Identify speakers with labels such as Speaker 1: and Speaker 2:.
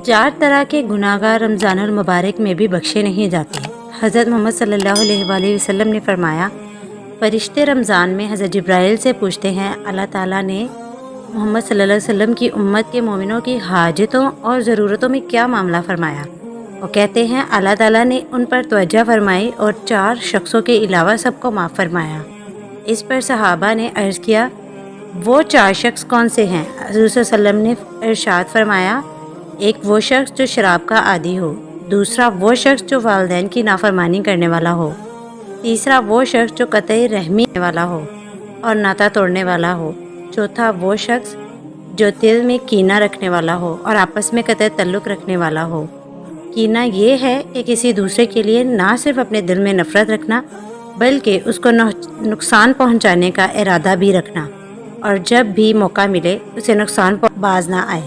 Speaker 1: 4 طرح کے گناہگار رمضان المبارک میں بھی بخشے نہیں جاتے۔ حضرت محمد صلی اللہ علیہ وآلہ وسلم نے فرمایا، فرشتے رمضان میں حضرت جبرائیل سے پوچھتے ہیں، اللہ تعالیٰ نے محمد صلی اللہ علیہ وسلم کی امت کے مومنوں کی حاجتوں اور ضرورتوں میں کیا معاملہ فرمایا؟ وہ کہتے ہیں، اللہ تعالیٰ نے ان پر توجہ فرمائی اور 4 شخصوں کے علاوہ سب کو معاف فرمایا۔ اس پر صحابہ نے عرض کیا، وہ 4 شخص کون سے ہیں؟ حضور صلی اللہ علیہ وسلم نے ارشاد فرمایا، ایک وہ شخص جو شراب کا عادی ہو، دوسرا وہ شخص جو والدین کی نافرمانی کرنے والا ہو، تیسرا وہ شخص جو قطع رحمی کرنے والا ہو اور ناطہ توڑنے والا ہو، چوتھا وہ شخص جو دل میں کینہ رکھنے والا ہو اور آپس میں قطع تعلق رکھنے والا ہو۔ کینہ یہ ہے کہ کسی دوسرے کے لیے نہ صرف اپنے دل میں نفرت رکھنا بلکہ اس کو نقصان پہنچانے کا ارادہ بھی رکھنا، اور جب بھی موقع ملے اسے نقصان باز نہ آئے۔